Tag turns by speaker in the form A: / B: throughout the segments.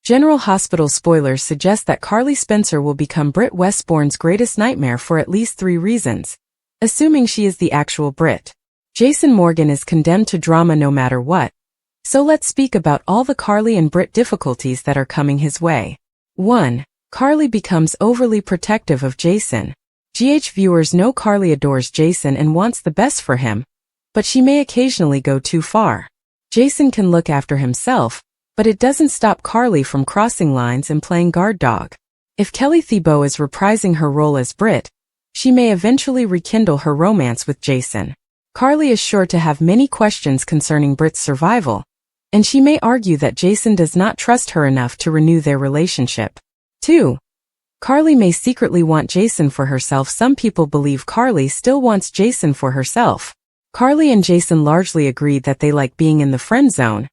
A: General Hospital spoilers suggest that Carly Spencer will become Britt Westbourne's greatest nightmare for at least 3 reasons, assuming she is the actual Britt. Jason Morgan is condemned to drama no matter what, so let's speak about all the Carly and Britt difficulties that are coming his way. 1. Carly becomes overly protective of Jason. Viewers know Carly adores Jason and wants the best for him, but she may occasionally go too far. Jason can look after himself, but it doesn't stop Carly from crossing lines and playing guard dog. If Kelly Thibault is reprising her role as Britt, she may eventually rekindle her romance with Jason. Carly is sure to have many questions concerning Britt's survival, and she may argue that Jason does not trust her enough to renew their relationship. 2. Carly may secretly want Jason for herself. Some people believe Carly still wants Jason for herself. Carly and Jason largely agreed that they like being in the friend zone.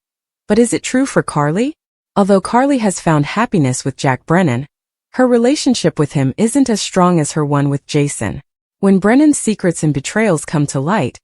A: But is it true for Carly? Although Carly has found happiness with Jack Brennan, her relationship with him isn't as strong as her one with Jason. When Brennan's secrets and betrayals come to light,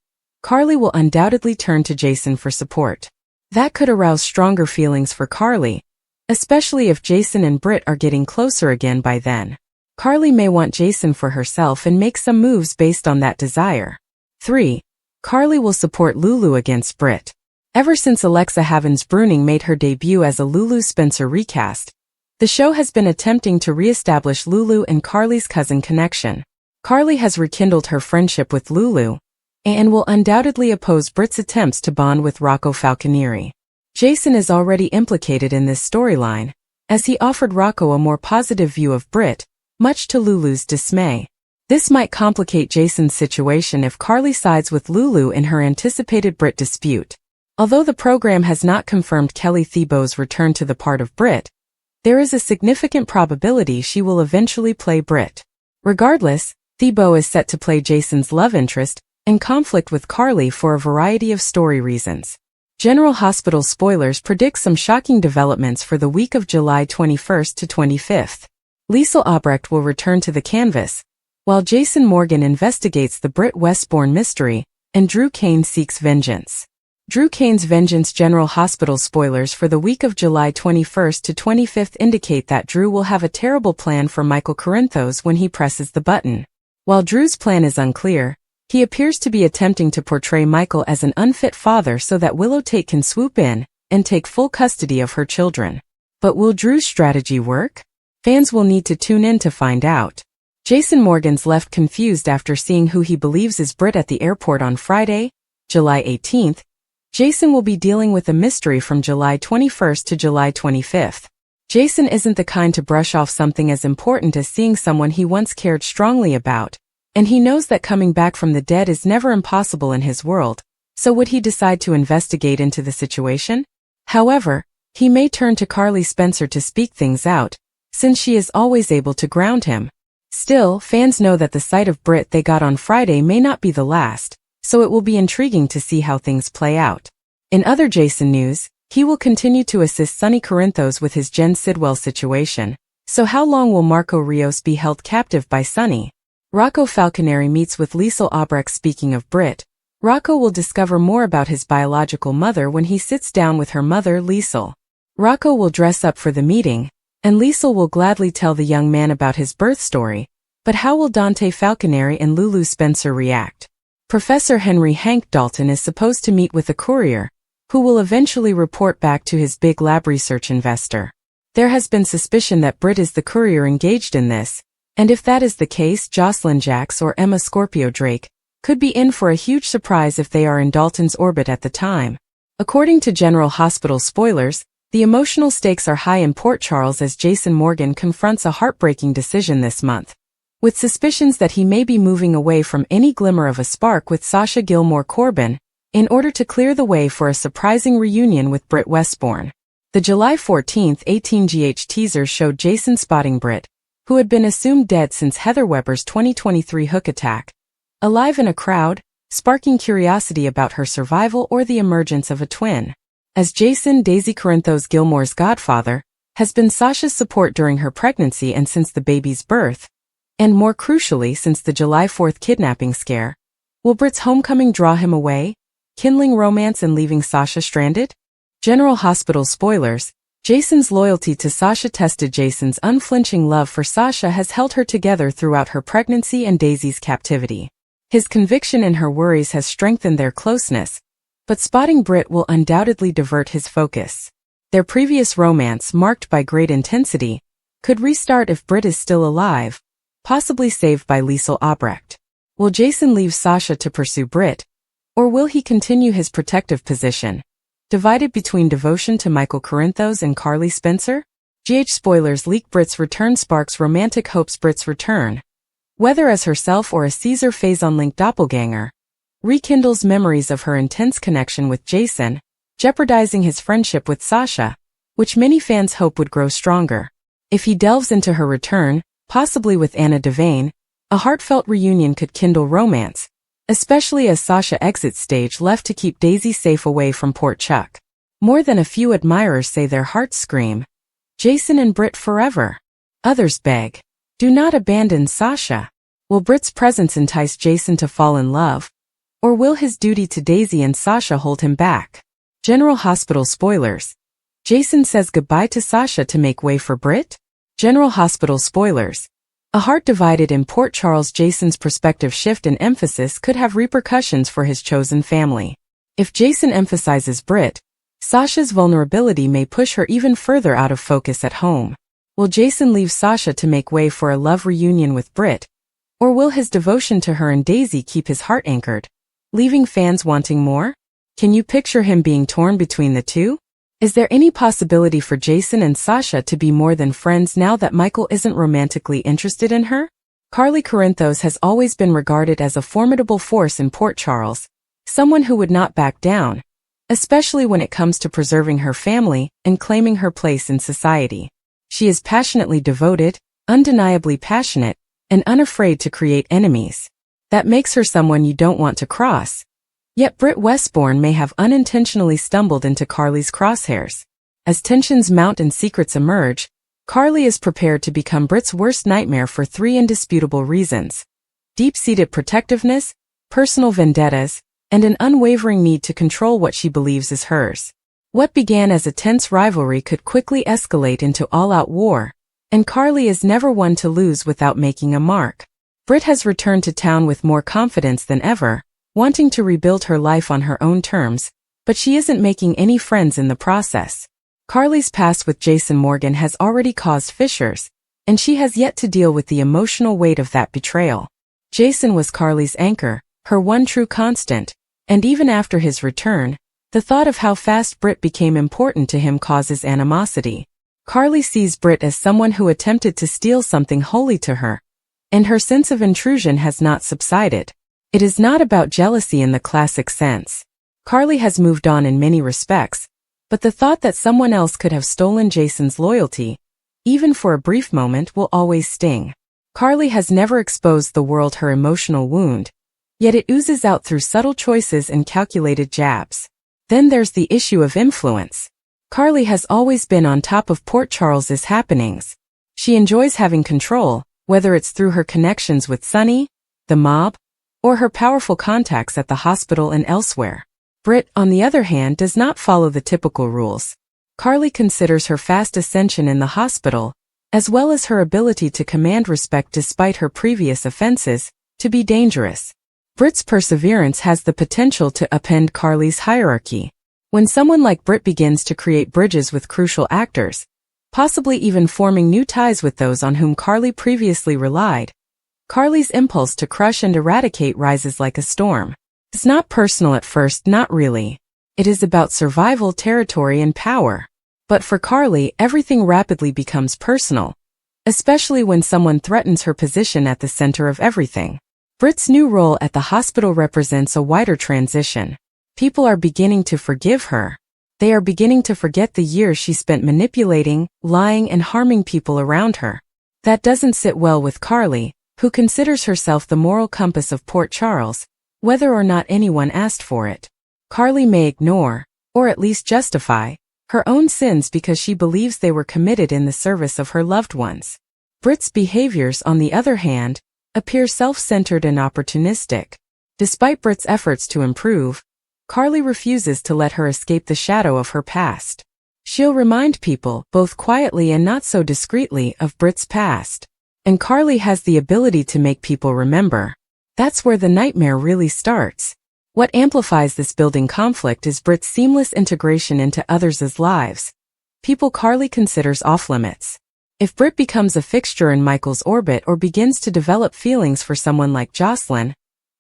A: Carly will undoubtedly turn to Jason for support. That could arouse stronger feelings for Carly, especially if Jason and Britt are getting closer again by then. Carly may want Jason for herself and make some moves based on that desire. 3. Carly will support Lulu against Britt. Ever since Alexa Havens-Bruning made her debut as a Lulu Spencer recast, the show has been attempting to re-establish Lulu and Carly's cousin connection. Carly has rekindled her friendship with Lulu, and will undoubtedly oppose Britt's attempts to bond with Rocco Falconieri. Jason is already implicated in this storyline, as he offered Rocco a more positive view of Britt, much to Lulu's dismay. This might complicate Jason's situation if Carly sides with Lulu in her anticipated Britt dispute. Although the program has not confirmed Kelly Thibault's return to the part of Britt, there is a significant probability she will eventually play Britt. Regardless, Thibault is set to play Jason's love interest and conflict with Carly for a variety of story reasons. General Hospital spoilers predict some shocking developments for the week of July 21st to 25th. Liesl Albrecht will return to the canvas, while Jason Morgan investigates the Britt Westbourne mystery, and Drew Kane seeks vengeance. Drew Kane's vengeance. General Hospital spoilers for the week of July 21st to 25th indicate that Drew will have a terrible plan for Michael Corinthos when he presses the button. While Drew's plan is unclear, he appears to be attempting to portray Michael as an unfit father so that Willow Tate can swoop in and take full custody of her children. But will Drew's strategy work? Fans will need to tune in to find out. Jason Morgan's left confused after seeing who he believes is Britt at the airport on Friday, July 18th. Jason will be dealing with a mystery from July 21st to July 25th. Jason isn't the kind to brush off something as important as seeing someone he once cared strongly about, and he knows that coming back from the dead is never impossible in his world, so would he decide to investigate into the situation? However, he may turn to Carly Spencer to speak things out, since she is always able to ground him. Still, fans know that the sight of Britt they got on Friday may not be the last, so it will be intriguing to see how things play out. In other Jason news, he will continue to assist Sonny Corinthos with his Jen Sidwell situation. So how long will Marco Rios be held captive by Sonny? Rocco Falconieri meets with Liesl Albrecht. Speaking of Britt, Rocco will discover more about his biological mother when he sits down with her mother, Liesl. Rocco will dress up for the meeting, and Liesl will gladly tell the young man about his birth story. But how will Dante Falconieri and Lulu Spencer react? Professor Henry Hank Dalton is supposed to meet with a courier, who will eventually report back to his big lab research investor. There has been suspicion that Britt is the courier engaged in this, and if that is the case, Jocelyn Jacks or Emma Scorpio Drake could be in for a huge surprise if they are in Dalton's orbit at the time. According to General Hospital spoilers, the emotional stakes are high in Port Charles as Jason Morgan confronts a heartbreaking decision this month, with suspicions that he may be moving away from any glimmer of a spark with Sasha Gilmore Corbin, in order to clear the way for a surprising reunion with Britt Westbourne. The July 14th 18GH teaser showed Jason spotting Britt, who had been assumed dead since Heather Weber's 2023 hook attack, alive in a crowd, sparking curiosity about her survival or the emergence of a twin. As Jason Daisy Corinthos Gilmore's godfather, has been Sasha's support during her pregnancy and since the baby's birth, and more crucially since the July 4th kidnapping scare. Will Britt's homecoming draw him away, kindling romance and leaving Sasha stranded? General Hospital spoilers, Jason's loyalty to Sasha tested. Jason's unflinching love for Sasha has held her together throughout her pregnancy and Daisy's captivity. His conviction in her worries has strengthened their closeness, but spotting Britt will undoubtedly divert his focus. Their previous romance, marked by great intensity, could restart if Britt is still alive, possibly saved by Liesl Albrecht. Will Jason leave Sasha to pursue Britt, or will he continue his protective position, divided between devotion to Michael Corinthos and Carly Spencer? GH spoilers leak. Britt's return sparks romantic hopes. Britt's return, whether as herself or a Caesar Phazon-linked doppelganger, rekindles memories of her intense connection with Jason, jeopardizing his friendship with Sasha, which many fans hope would grow stronger. If he delves into her return, possibly with Anna Devane, a heartfelt reunion could kindle romance, especially as Sasha exits stage left to keep Daisy safe away from Port Chuck. More than a few admirers say their hearts scream, Jason and Britt forever. Others beg, do not abandon Sasha. Will Britt's presence entice Jason to fall in love, or will his duty to Daisy and Sasha hold him back? General Hospital spoilers. Jason says goodbye to Sasha to make way for Britt? General Hospital spoilers. A heart divided in Port Charles. Jason's perspective shift and emphasis could have repercussions for his chosen family. If Jason emphasizes Britt, Sasha's vulnerability may push her even further out of focus at home. Will Jason leave Sasha to make way for a love reunion with Britt, or will his devotion to her and Daisy keep his heart anchored, leaving fans wanting more? Can you picture him being torn between the two? Is there any possibility for Jason and Sasha to be more than friends now that Michael isn't romantically interested in her? Carly Corinthos has always been regarded as a formidable force in Port Charles, someone who would not back down, especially when it comes to preserving her family and claiming her place in society. She is passionately devoted, undeniably passionate, and unafraid to create enemies. That makes her someone you don't want to cross. Yet Britt Westbourne may have unintentionally stumbled into Carly's crosshairs. As tensions mount and secrets emerge, Carly is prepared to become Britt's worst nightmare for three indisputable reasons: deep-seated protectiveness, personal vendettas, and an unwavering need to control what she believes is hers. What began as a tense rivalry could quickly escalate into all-out war, and Carly is never one to lose without making a mark. Britt has returned to town with more confidence than ever, wanting to rebuild her life on her own terms, but she isn't making any friends in the process. Carly's past with Jason Morgan has already caused fissures, and she has yet to deal with the emotional weight of that betrayal. Jason was Carly's anchor, her one true constant, and even after his return, the thought of how fast Britt became important to him causes animosity. Carly sees Britt as someone who attempted to steal something holy to her, and her sense of intrusion has not subsided. It is not about jealousy in the classic sense. Carly has moved on in many respects, but the thought that someone else could have stolen Jason's loyalty, even for a brief moment, will always sting. Carly has never exposed the world her emotional wound, yet it oozes out through subtle choices and calculated jabs. Then there's the issue of influence. Carly has always been on top of Port Charles's happenings. She enjoys having control, whether it's through her connections with Sonny, the mob, or her powerful contacts at the hospital and elsewhere. Britt, on the other hand, does not follow the typical rules. Carly considers her fast ascension in the hospital, as well as her ability to command respect despite her previous offenses, to be dangerous. Britt's perseverance has the potential to upend Carly's hierarchy. When someone like Britt begins to create bridges with crucial actors, possibly even forming new ties with those on whom Carly previously relied, Carly's impulse to crush and eradicate rises like a storm. It's not personal at first, not really. It is about survival, territory, and power. But for Carly, everything rapidly becomes personal, especially when someone threatens her position at the center of everything. Britt's new role at the hospital represents a wider transition. People are beginning to forgive her. They are beginning to forget the years she spent manipulating, lying, and harming people around her. That doesn't sit well with Carly, who considers herself the moral compass of Port Charles, whether or not anyone asked for it. Carly may ignore, or at least justify, her own sins because she believes they were committed in the service of her loved ones. Britt's behaviors, on the other hand, appear self-centered and opportunistic. Despite Britt's efforts to improve, Carly refuses to let her escape the shadow of her past. She'll remind people, both quietly and not so discreetly, of Britt's past. And Carly has the ability to make people remember. That's where the nightmare really starts. What amplifies this building conflict is Britt's seamless integration into others' lives. People Carly considers off-limits. If Britt becomes a fixture in Michael's orbit or begins to develop feelings for someone like Jocelyn,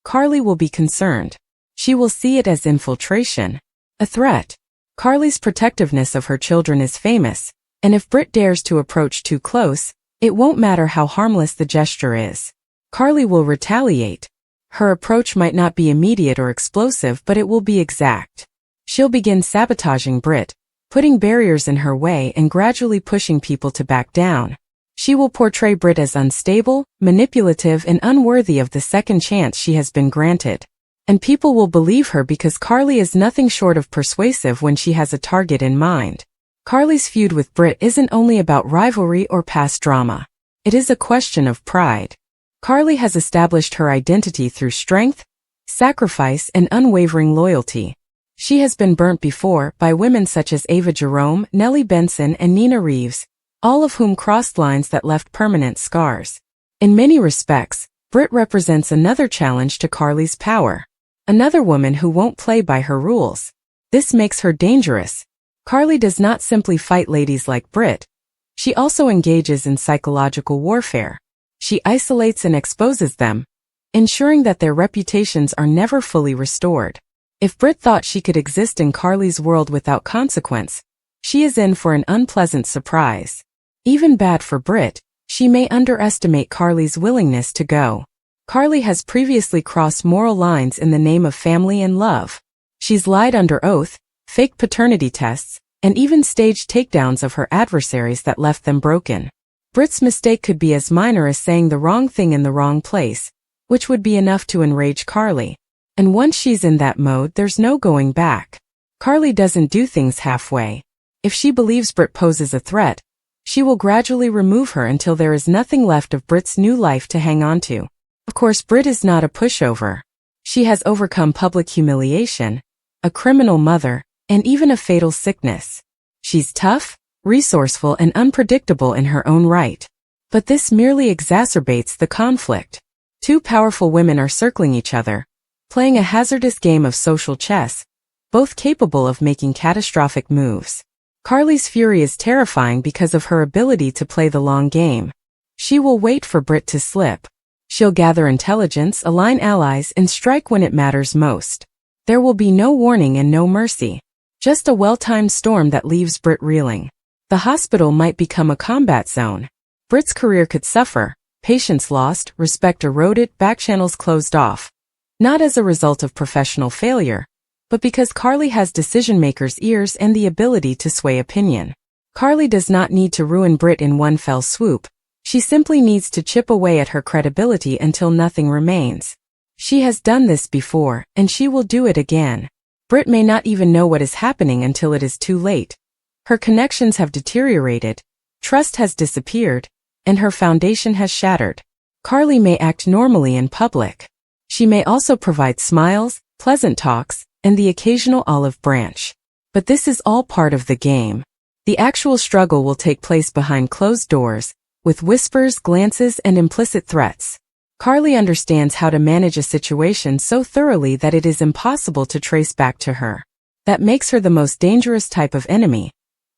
A: Carly will be concerned. She will see it as infiltration, a threat. Carly's protectiveness of her children is famous, and if Britt dares to approach too close, it won't matter how harmless the gesture is. Carly will retaliate. Her approach might not be immediate or explosive, but it will be exact. She'll begin sabotaging Britt, putting barriers in her way and gradually pushing people to back down. She will portray Britt as unstable, manipulative, and unworthy of the second chance she has been granted. And people will believe her because Carly is nothing short of persuasive when she has a target in mind. Carly's feud with Britt isn't only about rivalry or past drama. It is a question of pride. Carly has established her identity through strength, sacrifice, and unwavering loyalty. She has been burnt before by women such as Ava Jerome, Nellie Benson, and Nina Reeves, all of whom crossed lines that left permanent scars. In many respects, Britt represents another challenge to Carly's power. Another woman who won't play by her rules. This makes her dangerous. Carly does not simply fight ladies like Britt. She also engages in psychological warfare. She isolates and exposes them, ensuring that their reputations are never fully restored. If Britt thought she could exist in Carly's world without consequence, she is in for an unpleasant surprise. Even bad for Britt, she may underestimate Carly's willingness to go. Carly has previously crossed moral lines in the name of family and love. She's lied under oath, faked paternity tests, and even staged takedowns of her adversaries that left them broken. Britt's mistake could be as minor as saying the wrong thing in the wrong place, which would be enough to enrage Carly. And once she's in that mode, there's no going back. Carly doesn't do things halfway. If she believes Britt poses a threat, she will gradually remove her until there is nothing left of Britt's new life to hang on to. Of course, Britt is not a pushover. She has overcome public humiliation, a criminal mother, and even a fatal sickness. She's tough, resourceful, and unpredictable in her own right. But this merely exacerbates the conflict. Two powerful women are circling each other, playing a hazardous game of social chess, both capable of making catastrophic moves. Carly's fury is terrifying because of her ability to play the long game. She will wait for Britt to slip. She'll gather intelligence, align allies, and strike when it matters most. There will be no warning and no mercy. Just a well-timed storm that leaves Britt reeling. The hospital might become a combat zone. Britt's career could suffer, patience lost, respect eroded, backchannels closed off. Not as a result of professional failure, but because Carly has decision-makers' ears and the ability to sway opinion. Carly does not need to ruin Britt in one fell swoop. She simply needs to chip away at her credibility until nothing remains. She has done this before, and she will do it again. Britt may not even know what is happening until it is too late. Her connections have deteriorated, trust has disappeared, and her foundation has shattered. Carly may act normally in public. She may also provide smiles, pleasant talks, and the occasional olive branch. But this is all part of the game. The actual struggle will take place behind closed doors, with whispers, glances, and implicit threats. Carly understands how to manage a situation so thoroughly that it is impossible to trace back to her. That makes her the most dangerous type of enemy,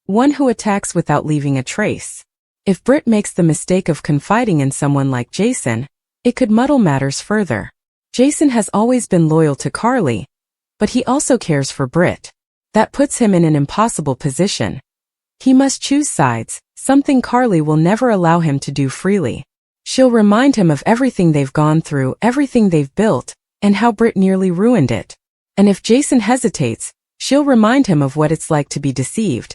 A: one who attacks without leaving a trace. If Britt makes the mistake of confiding in someone like Jason, it could muddle matters further. Jason has always been loyal to Carly, but he also cares for Britt. That puts him in an impossible position. He must choose sides, something Carly will never allow him to do freely. She'll remind him of everything they've gone through, everything they've built, and how Britt nearly ruined it. And if Jason hesitates, she'll remind him of what it's like to be deceived.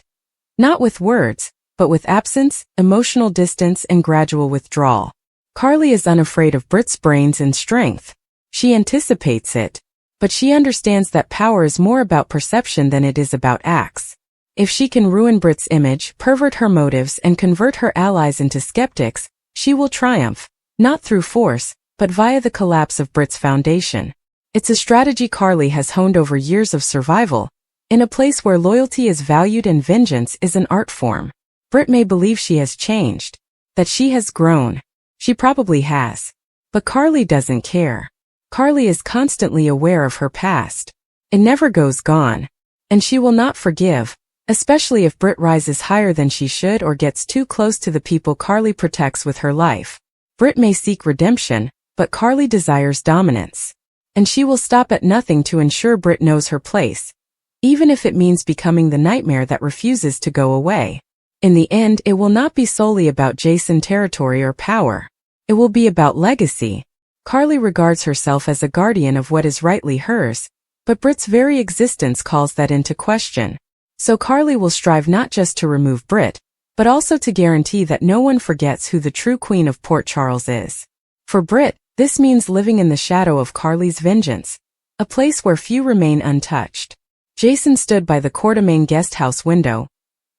A: Not with words, but with absence, emotional distance, and gradual withdrawal. Carly is unafraid of Britt's brains and strength. She anticipates it, but she understands that power is more about perception than it is about acts. If she can ruin Britt's image, pervert her motives, and convert her allies into skeptics, she will triumph, not through force, but via the collapse of Britt's foundation. It's a strategy Carly has honed over years of survival, In a place where loyalty is valued and vengeance is an art form, Britt may believe she has changed, that she has grown. She probably has. But Carly doesn't care. Carly is constantly aware of her past. It never goes gone. And she will not forgive, especially if Britt rises higher than she should or gets too close to the people Carly protects with her life. Britt may seek redemption, but Carly desires dominance. And she will stop at nothing to ensure Britt knows her place, even if it means becoming the nightmare that refuses to go away. In the end, it will not be solely about Jason territory or power. It will be about legacy. Carly regards herself as a guardian of what is rightly hers, but Britt's very existence calls that into question. So Carly will strive not just to remove Britt, but also to guarantee that no one forgets who the true Queen of Port Charles is. For Britt, this means living in the shadow of Carly's vengeance, a place where few remain untouched. Jason stood by the Courtemain guest house window,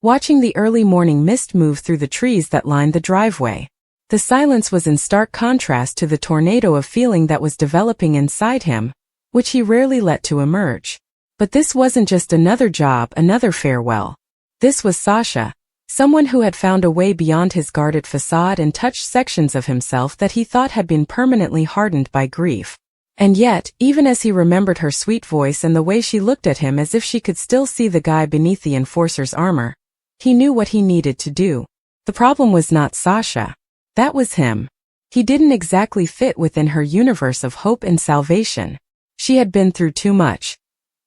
A: watching the early morning mist move through the trees that lined the driveway. The silence was in stark contrast to the tornado of feeling that was developing inside him, which he rarely let to emerge. But this wasn't just another job, another farewell. This was Sasha, someone who had found a way beyond his guarded facade and touched sections of himself that he thought had been permanently hardened by grief. And yet, even as he remembered her sweet voice and the way she looked at him as if she could still see the guy beneath the enforcer's armor, he knew what he needed to do. The problem was not Sasha. That was him. He didn't exactly fit within her universe of hope and salvation. She had been through too much.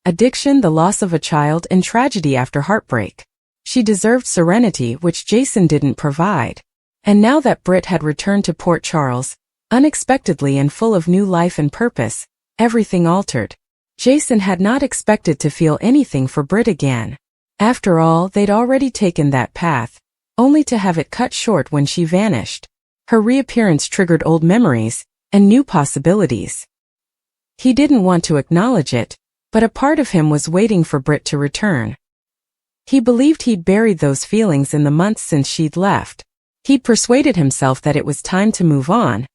A: Addiction, the loss of a child, and tragedy after heartbreak. She deserved serenity, which Jason didn't provide. And now that Britt had returned to Port Charles, unexpectedly and full of new life and purpose, everything altered. Jason had not expected to feel anything for Britt again. After all, they'd already taken that path, only to have it cut short when she vanished. Her reappearance triggered old memories and new possibilities. He didn't want to acknowledge it, but a part of him was waiting for Britt to return. He believed he'd buried those feelings in the months since she'd left. He'd persuaded himself that it was time to move on,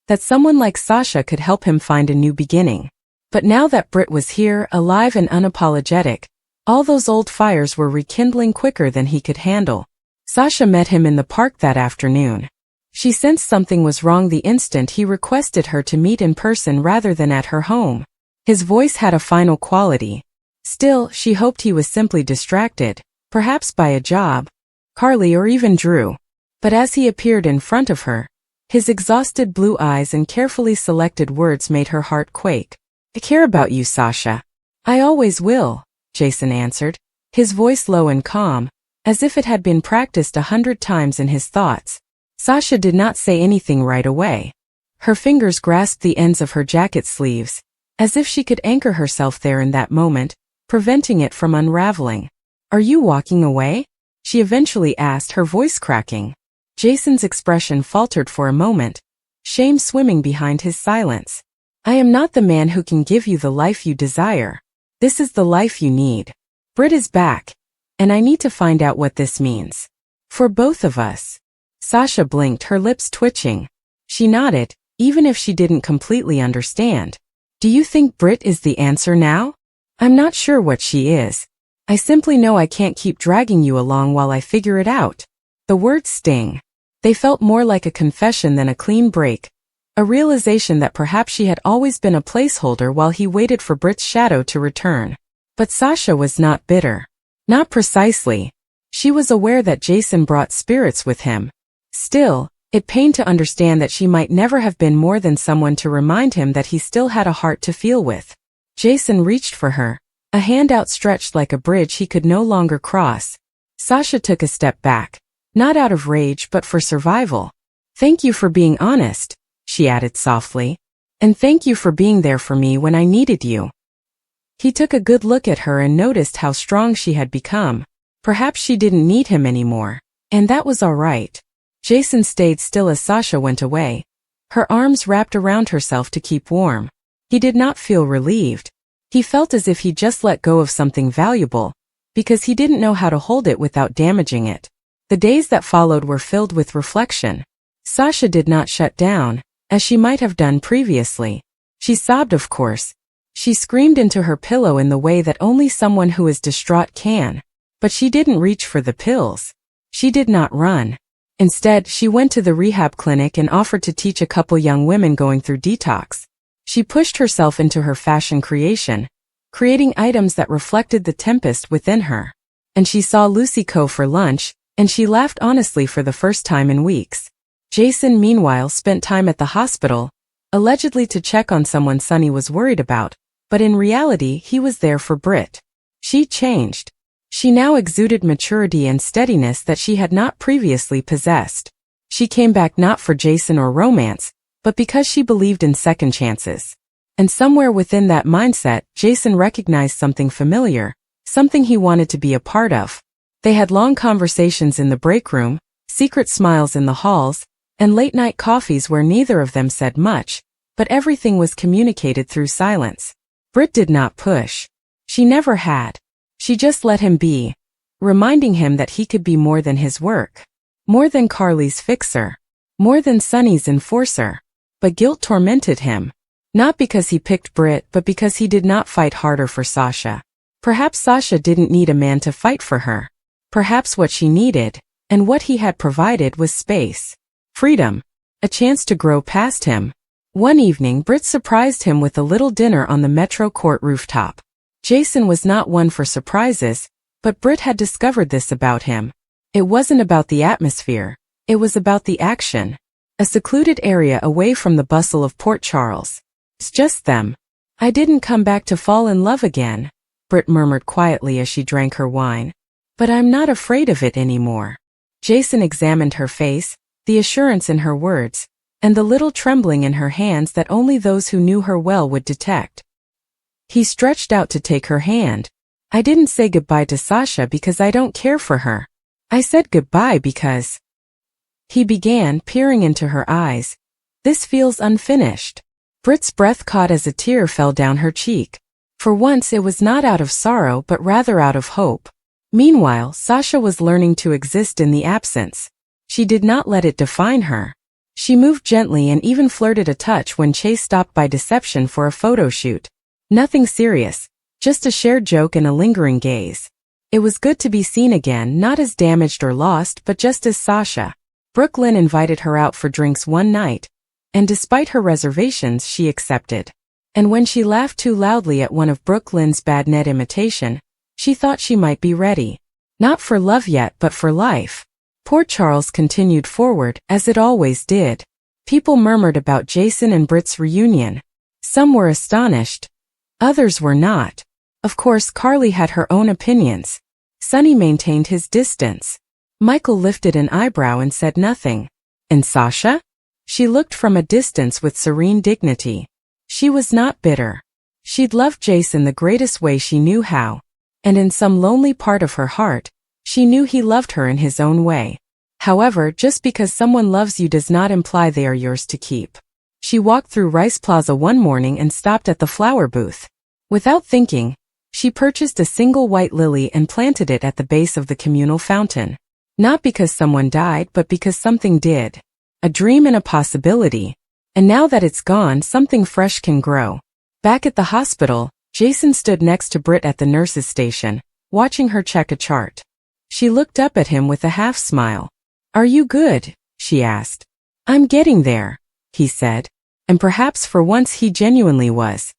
A: that someone like Sasha could help him find a new beginning. But now that Britt was here, alive and unapologetic, all those old fires were rekindling quicker than he could handle. Sasha met him in the park that afternoon. She sensed something was wrong the instant he requested her to meet in person rather than at her home. His voice had a final quality. Still, she hoped he was simply distracted, perhaps by a job, Carly, or even Drew. But as he appeared in front of her, his exhausted blue eyes and carefully selected words made her heart quake. "I care about you, Sasha. I always will," Jason answered, his voice low and calm, as if it had been practiced 100 times in his thoughts. Sasha did not say anything right away. Her fingers grasped the ends of her jacket sleeves, as if she could anchor herself there in that moment, preventing it from unraveling. "Are you walking away?" she eventually asked, her voice cracking. Jason's expression faltered for a moment, shame swimming behind his silence. "I am not the man who can give you the life you desire. This is the life you need. Britt is back, and I need to find out what this means. For both of us." Sasha blinked, her lips twitching. She nodded, even if she didn't completely understand. "Do you think Britt is the answer now?" "I'm not sure what she is. I simply know I can't keep dragging you along while I figure it out." The words sting. They felt more like a confession than a clean break, a realization that perhaps she had always been a placeholder while he waited for Britt's shadow to return. But Sasha was not bitter. Not precisely. She was aware that Jason brought spirits with him. Still, it pained to understand that she might never have been more than someone to remind him that he still had a heart to feel with. Jason reached for her, a hand outstretched like a bridge he could no longer cross. Sasha took a step back, not out of rage but for survival. "Thank you for being honest," she added softly. "And thank you for being there for me when I needed you." He took a good look at her and noticed how strong she had become. Perhaps she didn't need him anymore, and that was all right. Jason stayed still as Sasha went away, her arms wrapped around herself to keep warm. He did not feel relieved. He felt as if he just let go of something valuable, because he didn't know how to hold it without damaging it. The days that followed were filled with reflection. Sasha did not shut down, as she might have done previously. She sobbed, of course. She screamed into her pillow in the way that only someone who is distraught can. But she didn't reach for the pills. She did not run. Instead, she went to the rehab clinic and offered to teach a couple young women going through detox. She pushed herself into her fashion creation, creating items that reflected the tempest within her. And she saw Lucy Co for lunch, and she laughed honestly for the first time in weeks. Jason, meanwhile, spent time at the hospital, allegedly to check on someone Sunny was worried about, but in reality he was there for Britt. She changed. She now exuded maturity and steadiness that she had not previously possessed. She came back not for Jason or romance, but because she believed in second chances. And somewhere within that mindset, Jason recognized something familiar, something he wanted to be a part of. They had long conversations in the break room, secret smiles in the halls, and late-night coffees where neither of them said much, but everything was communicated through silence. Britt did not push. She never had. She just let him be, reminding him that he could be more than his work, more than Carly's fixer, more than Sunny's enforcer. But guilt tormented him. Not because he picked Britt, but because he did not fight harder for Sasha. Perhaps Sasha didn't need a man to fight for her. Perhaps what she needed, and what he had provided, was space. Freedom. A chance to grow past him. One evening, Britt surprised him with a little dinner on the Metro Court rooftop. Jason was not one for surprises, but Britt had discovered this about him. It wasn't about the atmosphere. It was about the action. A secluded area away from the bustle of Port Charles. It's just them. I didn't come back to fall in love again, Britt murmured quietly as she drank her wine. But I'm not afraid of it anymore. Jason examined her face, the assurance in her words, and the little trembling in her hands that only those who knew her well would detect. He stretched out to take her hand. I didn't say goodbye to Sasha because I don't care for her. I said goodbye because... He began, peering into her eyes. This feels unfinished. Britt's breath caught as a tear fell down her cheek. For once it was not out of sorrow but rather out of hope. Meanwhile, Sasha was learning to exist in the absence. She did not let it define her. She moved gently and even flirted a touch when Chase stopped by deception for a photo shoot. Nothing serious, just a shared joke and a lingering gaze. It was good to be seen again, not as damaged or lost but just as Sasha. Brooklyn invited her out for drinks one night, and despite her reservations she accepted. And when she laughed too loudly at one of Brooklyn's bad net imitation, she thought she might be ready. Not for love yet but for life. Port Charles continued forward, as it always did. People murmured about Jason and Britt's reunion. Some were astonished. Others were not. Of course, Carly had her own opinions. Sunny maintained his distance. Michael lifted an eyebrow and said nothing. And Sasha? She looked from a distance with serene dignity. She was not bitter. She'd loved Jason the greatest way she knew how. And in some lonely part of her heart, she knew he loved her in his own way. However, just because someone loves you does not imply they are yours to keep. She walked through Rice Plaza one morning and stopped at the flower booth. Without thinking, she purchased a single white lily and planted it at the base of the communal fountain. Not because someone died but because something did. A dream and a possibility. And now that it's gone, something fresh can grow. Back at the hospital, Jason stood next to Britt at the nurse's station, watching her check a chart. She looked up at him with a half smile. Are you good? She asked. I'm getting there, he said. And perhaps for once he genuinely was.